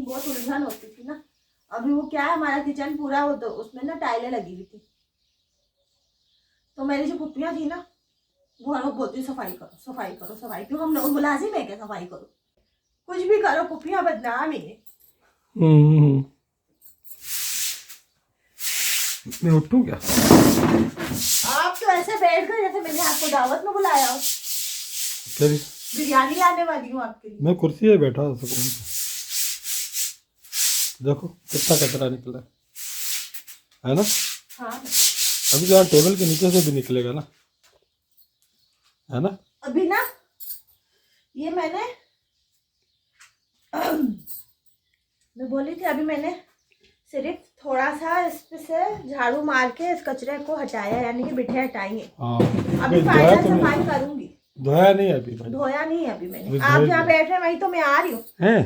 बहुत उलझन होती थी ना। अभी वो क्या है, हमारा किचन पूरा हो तो उसमें ना टाइलें लगी हुई थी, तो मेरी जो पुप्पियाँ थी ना वो हर वक्त बोलती सफाई करो सफाई करो सफाई, क्यों हम लोग मुलाजिम है क्या सफाई करो, कुछ भी करो पुप्पियाँ बदनाम ही है। मैं उठूं क्या? आप तो ऐसे बैठ गए जैसे मैंने आपको दावत में बुलाया हो। क्या? बिरयानी लाने वाली हूँ आपके लिए। मैं कुर्सी पे बैठा था सुकून से। देखो कितना कचरा निकला है ना। हाँ अभी तो यार टेबल के नीचे से भी निकलेगा ना, है ना। अभी ना ये मैंने मैं बोली थी अभी मैंने सिर्फ थोड़ा सा इस पे से झाड़ू मार के इस कचरे को हटाया, यानी कि बिठे हटाएंगे। हाँ अभी फाइनल सफाई करूंगी। धोया नहीं अभी मैंने। धोया नहीं है अभी मैंने। अभी आप धोएंगे। जहाँ बैठ रहे हैं वहीं तो मैं आ रही हूँ। हैं?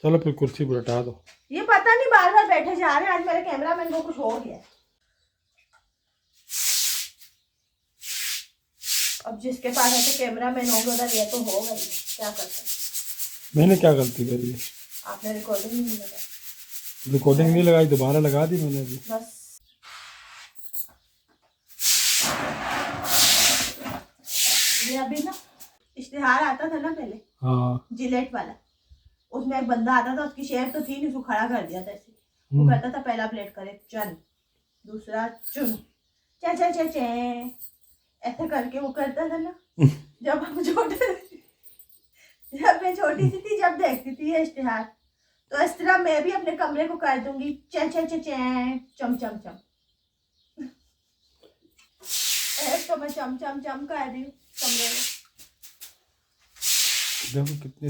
चलो फिर कुर्सी पर हटा दो। ये पता नहीं बार बार बैठे जा रहे हैं, आज मेरे कैमरामैन को कुछ हो गया है। अब जिसके पास ऐसे कैमरामैन होगा उधर ये तो होगा ही, क्या कर सकते। मैंने क्या गलती करी है? आपने रिकॉर्डिंग नहीं लगाई। रिकॉर्डिंग नहीं लगाई, दोबारा लगा दी मैंने अभी। बस ये अभी ना इश्तिहार आता था ना पहले, हाँ जिलेट वाला, उसमें एक बंदा आता था, उसकी शेप तो थी नहीं, उसको खड़ा कर दिया था ऐसे। वो कहता था पहला प्लेट करे चल, दूसरा चुन, चे चे चे चे, ऐसे करके वो करता था ना। जब हम छोटे जब मैं छोटी सी थी, जब देखती थी ये इश्तिहार, तो इस तरह मैं भी अपने कमरे को कर दूंगी चे चे चे चे, चम चम चम। एक तो मैं चम चम चम कर रही हूँ कमरे में। देखो कितनी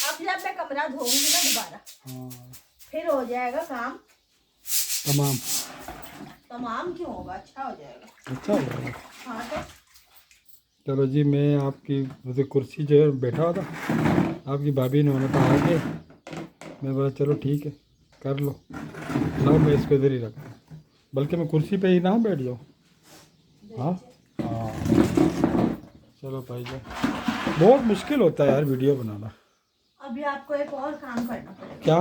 अब जब मैं कमरा धोऊंगी ना दोबारा, हाँ फिर हो जाएगा काम तमाम। तमाम क्यों होगा, अच्छा हो जाएगा। अच्छा हो गया। हाँ तो चलो जी, मैं आपकी मुझे कुर्सी जो है बैठा हुआ था, आपकी भाभी ने होना था आगे, मैं बोला चलो ठीक है कर लो, लाओ मैं इसको इधर ही रखा, बल्कि मैं कुर्सी पे ही ना बैठ जाऊँ। हाँ हाँ चलो भाई जान, बहुत मुश्किल होता है यार वीडियो बनाना। अभी आपको एक और काम करना पड़ेगा। क्या?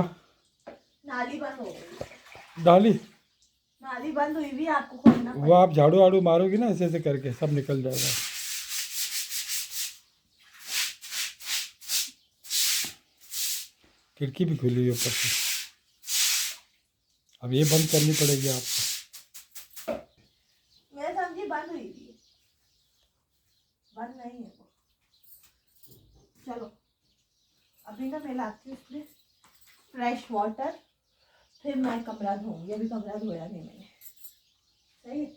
नाली बंद हो गई। डाली? नाली बंद हुई भी आपको खोलना वो पड़ेगा। आप झाड़ू वाड़ू मारोगी ना ऐसे ऐसे करके सब निकल जाएगा। खिड़की भी खुली है ऊपर से, अब ये बंद करनी पड़ेगी आपको। मैं समझी बंद हुई थी, बंद नहीं है वो। चलो अभी ना मैं लाती हूँ इसमें फ्रेश वाटर, फिर मैं कमरा धोऊंगी। अभी कमरा धोया नहीं मैंने, सही है।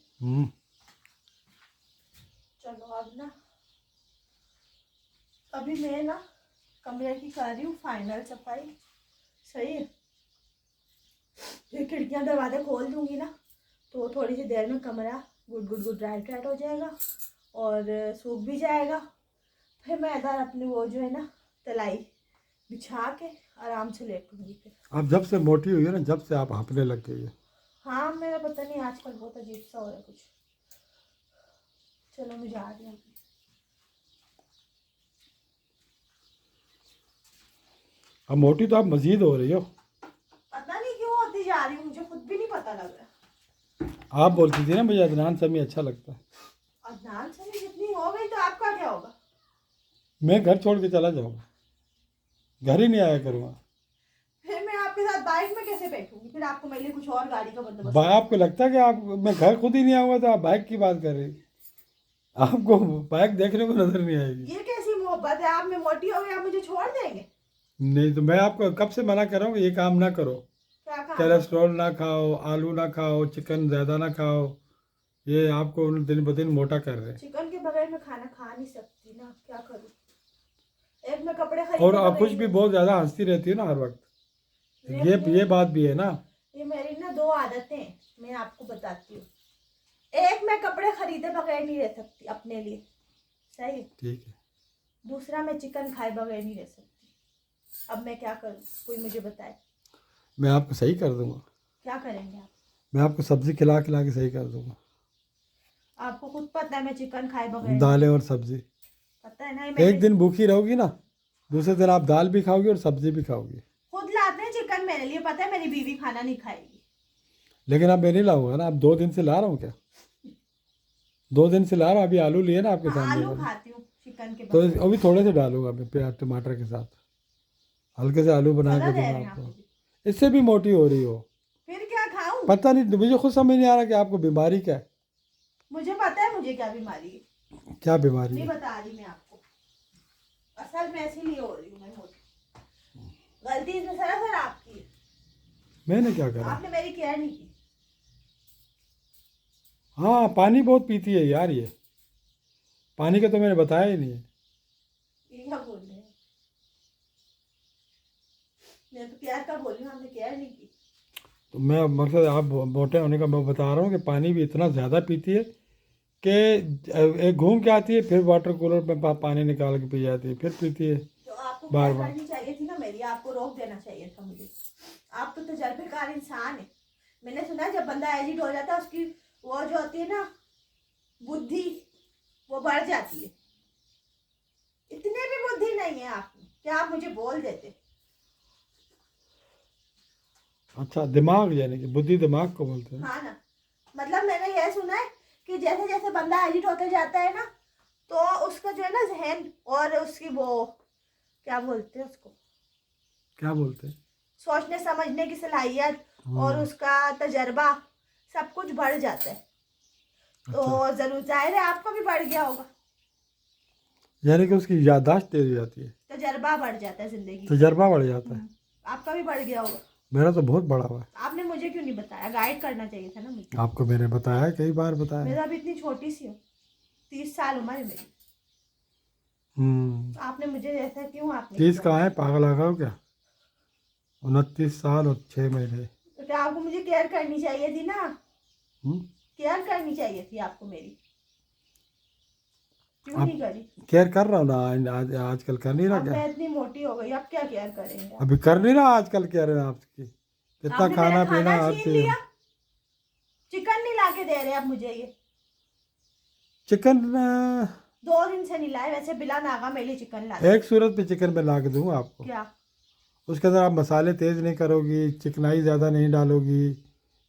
चलो अब ना अभी मैं ना कमरे की कर रही हूँ फाइनल सफाई, सही है। फिर खिड़कियाँ दरवाजे खोल दूंगी ना, तो थोड़ी सी देर में कमरा good good good right right हो जाएगा और सूख भी जाएगा। फिर मैं इधर अपनी वो जो है ना तलाई बिछा के आराम से लेटूंगी। फिर आप जब से मोटी हुई है ना, जब से आप हाँफने लग गई है। हाँ मेरा पता नहीं आजकल बहुत अजीब सा हो रहा है कुछ। चलो मैं जा रही हूँ। अब मोटी तो आप मजीद हो रही हो। पता नहीं क्यों होती जा रही हूँ, मुझे खुद भी नहीं पता लग रहा। आप बोलती थी ना मुझे अदनान समी अच्छा लगता है। अदनान से जितनी हो गई तो आपका क्या होगा? मैं घर छोड़ के चला जाऊँगा, घर ही नहीं आया करूँगा। फिर मैं आपके साथ बाइक में कैसे बैठूंगी? फिर आपको मेरे लिए कुछ और गाड़ी का बंदोबस्त आपको लगता है कि आप, मैं घर खुद ही नहीं आऊँगा तो आप बाइक की बात कर रही? आपको बाइक देखने को नजर नहीं आएगी। ये कैसी मोहब्बत है? आप में मोटी हो गई, आप मुझे छोड़ देंगे? नहीं तो मैं आपको कब से मना कर रहा हूँ कि ये काम ना करो। क्या काम? कोलेस्ट्रॉल ना खाओ, आलू ना खाओ, चिकन ज़्यादा ना खाओ, ये आपको दिन ब दिन मोटा कर रहे हैं। चिकन के बगैर मैं खाना खा नहीं सकती ना, क्या करूँ? एक मैं कपड़े और खरीदने आप कुछ गई भी हूँ। बहुत ज़्यादा हंसती रहती है ना हर वक्त, ये बात भी है ना। ये मेरी ना दो आदतें मैं आपको बताती हूँ। एक, मैं कपड़े खरीदे बगैर नहीं रह सकती अपने लिए, सही है। ठीक है। दूसरा, मैं चिकन खाए बगैर नहीं रह सकती। अब मैं क्या करूँ, कोई मुझे बताए। मैं आपको सही कर दूंगा। क्या करेंगे आप? मैं आपको सब्जी खिला खिला के सही कर दूंगा। आपको खुद पता है मैं चिकन खाए बगैर दालें और सब्जी। पता है ना, ये एक मैंने दिन भूखी रहोगी ना, दूसरे दिन आप दाल भी खाओगी और सब्जी भी खाओगी। खुद लाते हैं चिकन मेरे लिए, पता है मेरी बीवी खाना नहीं खाएगी। लेकिन अब मैं नहीं लाऊंगा ना, अब 2 दिन से ला रहा हूँ क्या, 2 दिन से ला रहा हूँ। अभी आलू लिए ना आपके हाँ, सामने आलू वाले, खाती हूँ चिकन के तो बगैर। अभी थोड़े से डालूंगा मैं प्याज टमाटर के साथ, हल्के से आलू बना ज्यादा के दे दूंगा रहे हैं आप आपको। मुझे, इससे भी मोटी हो रही हो, फिर क्या खाऊं? पता नहीं, मुझे खुद समझ नहीं आ रहा कि आपको बीमारी क्या है। मुझे पता है मुझे क्या बीमारी है, क्या बीमारी नहीं है? बता रही मैं आपको। असल में इसीलिए हो रही हूँ मैं मोटी। गलती इसमें सरासर आपकी है, मैंने क्या करा? आपने मेरी केयर नहीं की। हाँ, पानी बहुत पीती है यार ये, पानी का तो मैंने बताया ही नहीं है। ये क्या बोल रहे हैं? मैं तो केयर का बोल रही हूँ, आपने केयर नहीं की। तो मैं मतलब आप मोटे होने का मैं बता रहा हूँ कि पानी भी इतना ज़्यादा पीती है कि एक घूम के आती है, फिर वाटर कूलर में पानी निकाल के पी जाती है, फिर पीती है तो आपको बार केयर बार। करनी चाहिए थी ना मेरी, आपको रोक देना चाहिए था मुझे। आप तो तजर्बेकार इंसान है। मैंने सुना है जब बंदा एजिड हो जाता है उसकी वो जो होती है ना बुद्धि, वो बढ़ जाती है। इतने भी बुद्धि नहीं है आप में, क्या आप मुझे बोल देते? अच्छा, दिमाग यानी कि बुद्धि दिमाग को बोलते हैं। हाँ ना, मतलब मैंने यह सुना है कि जैसे जैसे बंदा एजिट होते जाता है ना, तो उसका जो है ना जहन और उसकी वो क्या बोलते हैं उसको, क्या बोलते हैं? सोचने समझने की सलाहियत और हम्म, उसका तजर्बा सब कुछ बढ़ जाता है। अच्छा, तो जरूर जाहिर है आपका भी बढ़ गया होगा, यानी कि उसकी याददाश्त तेज हो जाती है, तजर्बा बढ़ जाता है जिंदगी का। तजर्बा बढ़ जाता है। आपका भी बढ़ गया होगा। मेरा तो बहुत बड़ा हुआ है। आपने मुझे क्यों नहीं बताया? गाइड करना चाहिए था ना मुझे। आपको मैंने बताया है, कई बार बताया मैं है। तो अभी इतनी छोटी सी हूँ, 30 साल उम्र है मेरी। तो आपने मुझे ऐसा क्यों आपने 30 किया? कहाँ है, पागल आ गए हो क्या? 29 साल और 6 महीने। तो क्या आपको मुझे केयर करनी चाहिए थी ना, हम्म, केयर करनी चाहिए थी आपको मेरी, क्यों अब नहीं करी? केयर कर रहा हूँ ना, आजकल कर नहीं रहा अब क्या? मैं इतनी मोटी हो गई, अब क्या केयर करेंगे आप? अभी कर नहीं रहा, आजकल केयर है आपकी, कितना आपने मेरा खाना पीना खाना हर छीन चीज। लिया, चिकन नहीं ला के दे रहे आप मुझे ये। चिकन 2 दिन से नहीं लाए, वैसे बिला नागा मेरे लिए चिकन लाते। एक सूरत पे चिकन में ला के दूंगा आपको। क्या? उसके अंदर आप मसाले तेज़ नहीं करोगी, चिकनाई ज़्यादा नहीं डालोगी,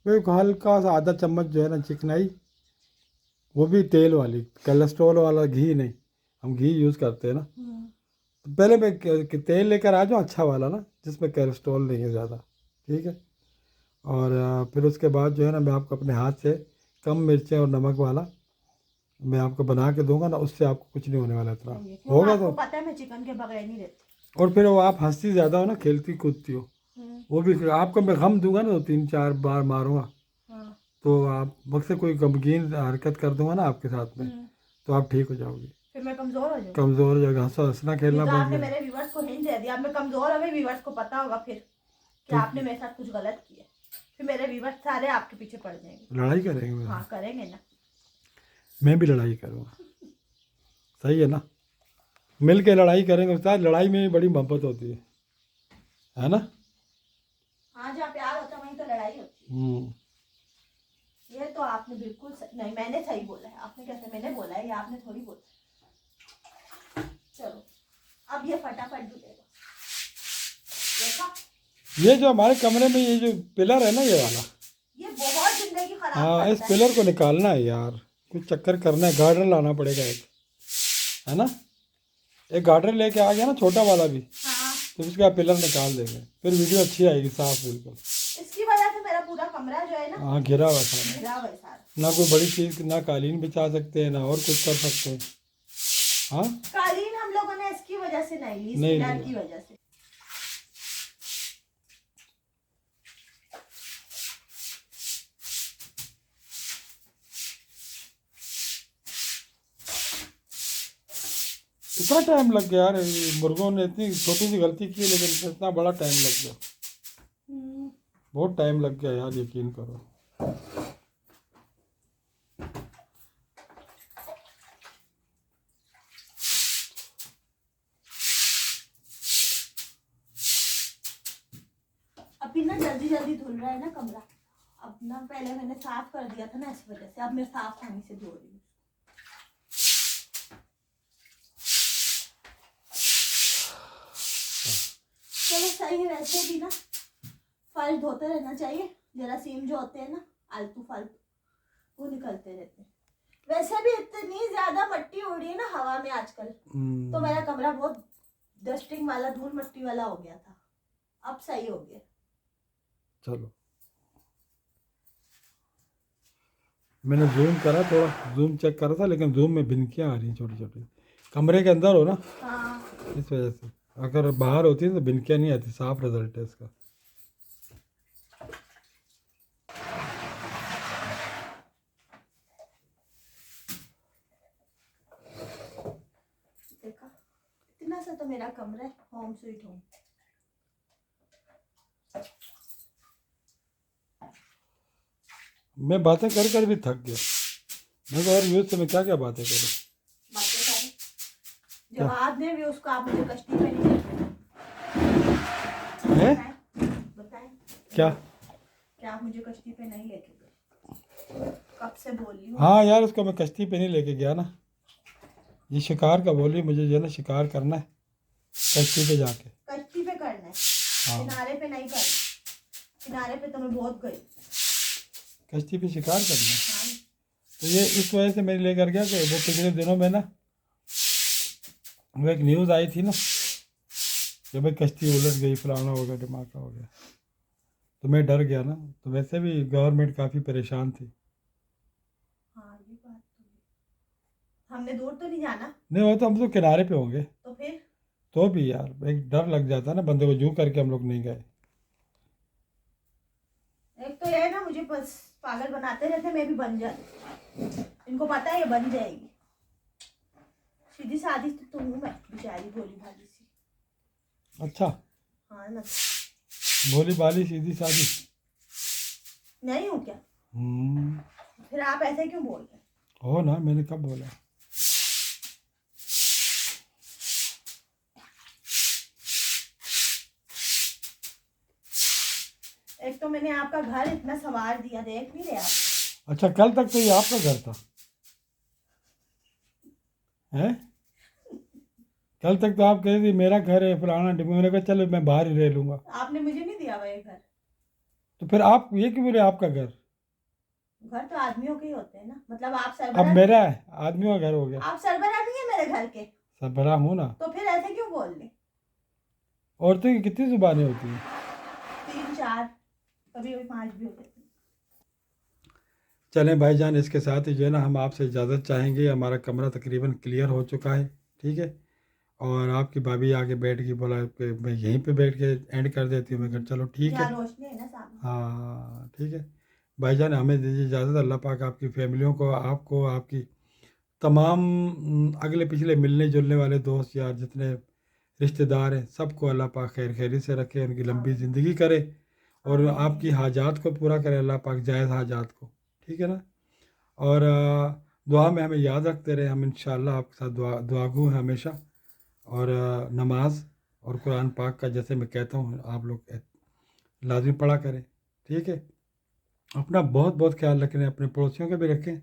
वो एक हल्का सा आधा चम्मच जो है ना चिकनाई, वो भी तेल वाली, कोलेस्ट्रॉल वाला घी नहीं, हम घी यूज़ करते हैं ना। तो पहले मैं तेल लेकर आ जाऊँ अच्छा वाला ना, जिसमें कोलेस्ट्रॉल नहीं है ज़्यादा, ठीक है। और फिर उसके बाद जो है ना मैं आपको अपने हाथ से कम मिर्चें और नमक वाला मैं आपको बना के दूंगा ना, उससे आपको कुछ नहीं होने वाला इतना। सही है, क्यों? होगा आपको तो। पता है मैं चिकन के बगैर नहीं रहती। और फिर वो आप हंसती ज़्यादा हो ना, खेलती कूदती हो, वो भी आपको मैं गम दूंगा ना, तो 3-4 बार मारूंगा, हाँ। तो आप मुझसे कोई गमगीन हरकत कर दूंगा ना आपके साथ में, तो आप ठीक हो जाओगी, फिर मैं कमजोर हो जाऊंगी। कमज़ोर हो जाएगा, हंसना ये खेलना तो बंद आपने कर। मेरे व्यूवर्स को हिंट दे दिया, अब मैं कमजोर हो गई, व्यूवर्स को पता होगा फिर कि तो आपने मेरे साथ कुछ गलत किया। फिर मेरे व्यूवर्स सारे आपके पीछे पड़ जाएंगे। लड़ाई करेंगे मेरे हाँ साथ? करेंगे ना। मैं भी लड़ाई करूँगा, सही है ना, मिल के लड़ाई करेंगे, साथ लड़ाई में भी बड़ी मोहब्बत होती है ना। हाँ, जहाँ प्यार होता है वहीं तो लड़ाई होती हम्म, है। ये तो आपने बिल्कुल नहीं, मैंने सही बोला है। आपने कैसे? मैंने बोला है या आपने थोड़ी बोला? चलो अब ये फटाफट डूबेगा, देखा? ये जो हमारे कमरे में ये जो पिलर है ना, ये वाला, ये बहुत जिंदगी खराब हाँ, इस करता है। पिलर को निकालना है यार, कुछ चक्कर करना है, गार्डर लाना पड़ेगा एक, है ना। एक गार्डर लेके आ गया ना, छोटा वाला भी, हाँ, तो उसका पिलर निकाल देंगे, फिर वीडियो अच्छी आएगी, साफ बिल्कुल। इसकी वजह से मेरा पूरा कमरा जो है ना हाँ, घिरा हुआ था, घिरा हुआ है सारा। ना कोई बड़ी चीज़, ना कालीन बिछा सकते हैं, ना और कुछ कर सकते हैं। हाँ, कालीन हम लोगों ने इसकी वजह से नहीं ली, इस नहीं, पिलर नहीं। की वजह से। इतना टाइम लग गया यार, ये मुर्गों ने इतनी छोटी सी गलती की, लेकिन इतना बड़ा टाइम लग गया, बहुत टाइम लग गया यार, यकीन करो। अभी ना जल्दी जल्दी धुल रहा है ना कमरा। अब ना पहले मैंने साफ कर दिया था ना, इस वजह से अब मैं साफ पानी से धो रही हूँ। चलो सही है। वैसे भी ना फर्श धोते रहना चाहिए, जरासीम जो होते हैं ना आलतू फालतू वो निकलते रहते हैं। वैसे भी इतनी ज्यादा मट्टी उड़ रही है ना हवा में आजकल, तो मेरा कमरा बहुत डस्टिंग वाला धूल मट्टी वाला हो गया था, अब सही हो गया। चलो मैंने जूम करा, थोड़ा जूम चेक करा था, लेकिन जूम में भिनकियाँ आ रही हैं छोटी छोटी। कमरे के अंदर हो ना, हाँ इस वजह से। अगर बाहर होती है तो भिनकियाँ नहीं आती, साफ रिजल्ट है इसका। देखा, इतना सा तो मेरा कमरा है, होम स्वीट होम। मैं बातें कर कर भी थक गया। मैं तो और यूज से मैं क्या क्या बातें करूँ। बातें करें, जवाब दे भी उसको। आप मुझे कश्ती पे नहीं लेके है बताएं क्या? क्या आप मुझे कश्ती पे नहीं लेके गए? कब से बोल रही हूँ। हाँ यार, उसको मैं कश्ती पे नहीं लेके गया ना, ये शिकार का बोली, मुझे जो है ना शिकार करना है कश्ती पे जाके। कश्ती पे करना है, हाँ किनारे पे नहीं करना। किनारे पे तो मैं बहुत गई। कश्ती पे शिकार करना है। हाँ तो ये इस वजह से मैं लेकर गया कि वो पिछले दिनों में ना वो एक न्यूज़ आई थी ना कि भाई कश्ती उलट गई, फलाना हो गया, धमाका हो गया, तो मैं डर गया ना। तो वैसे भी गवर्नमेंट काफ़ी परेशान थी। हाँ ये बात तो है। हमने दूर तो नहीं जाना, नहीं वो तो हम तो किनारे पे होंगे, तो फिर तो भी यार एक डर लग जाता है ना बंदे को, जू करके हम लोग नहीं गए। एक तो ये है ना, मुझे बस पागल बनाते रहते, मैं भी बन जाती। इनको पता है ये बन जाएगी। सीधी सादी तो तुम हूँ मैं, बेचारी भोली भाली सी। अच्छा, हाँ ना, भोली भाली सीधी सादी नहीं हूँ क्या? फिर आप ऐसे क्यों बोल रहे? हो ना, मैंने कब बोला? एक तो मैंने आपका घर इतना सवार दिया, देख नहीं रहे आप? अच्छा, कल तक तो ये आपका घर था हैं? कल तक तो आप कह रही थी मेरा घर है फलाना डिब्बा, मैंने कहा चलो मैं बाहर ही रह लूंगा। आपने मुझे नहीं दिया वही घर। तो फिर आप ये क्यों बोले आपका घर? घर तो आदमियों के ही होते हैं ना, मतलब आप अब सरबराह। मेरा है, आदमियों का घर हो गया। आप सरबराह नहीं है मेरे घर के, सरबराह हूँ ना। तो फिर ऐसे क्यों बोल रहे? औरतों की कितनी जुबानें होती हैं? 3 4 कभी कभी 5 भी हो जाती। चलें भाईजान, इसके साथ ही जो है ना हम आपसे इजाज़त चाहेंगे। हमारा कमरा तकरीबन क्लियर हो चुका है, ठीक है। और आपकी भाभी आगे बैठ गई, बोला कि मैं यहीं पे बैठ के एंड कर देती हूँ। मैं कहा चलो ठीक है। रोशनी है ना सामने। हाँ ठीक है भाईजान, हमें दीजिए इजाज़त। अल्लाह पाक आपकी फैमिलियों को, आपको, आपकी तमाम अगले पिछले मिलने जुलने वाले दोस्त यार जितने रिश्तेदार हैं सबको अल्लाह पाक खैर खैरी से रखे, उनकी लंबी ज़िंदगी करे और आपकी हाजात को पूरा करे अल्लाह पाक, जायज़ हाजात को, ठीक है ना। और दुआ में हमें याद रखते रहे। हम इंशाअल्लाह आपके साथ दुआगू हैं हमेशा। और नमाज और कुरान पाक का जैसे मैं कहता हूँ आप लोग लाजमी पढ़ा करें, ठीक है। अपना बहुत बहुत ख्याल रखें, अपने पड़ोसियों का भी रखें,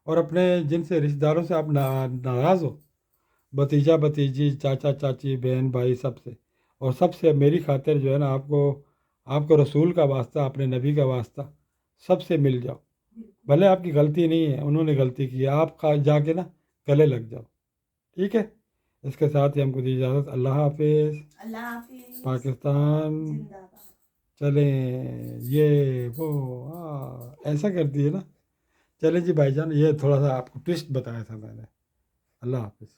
और अपने जिनसे रिश्तेदारों से आप नाराज़ हो, भतीजा भतीजी, चाचा चाची, बहन भाई, सबसे, और सबसे मेरी खातिर जो है ना आपको, आपको रसूल का वास्ता, अपने नबी का वास्ता, सबसे मिल जाओ। भले आपकी गलती नहीं है, उन्होंने गलती की है, आप जाके ना गले लग जाओ, ठीक है। इसके साथ ही हमको दी इजाज़त। अल्लाह हाफिज़। अल्लाह हाफिज। पाकिस्तान जिंदाबाद। चलें। ये वो ऐसा करती है ना। चलें जी भाईजान, ये थोड़ा सा आपको ट्विस्ट बताया था मैंने। अल्लाह हाफिज़।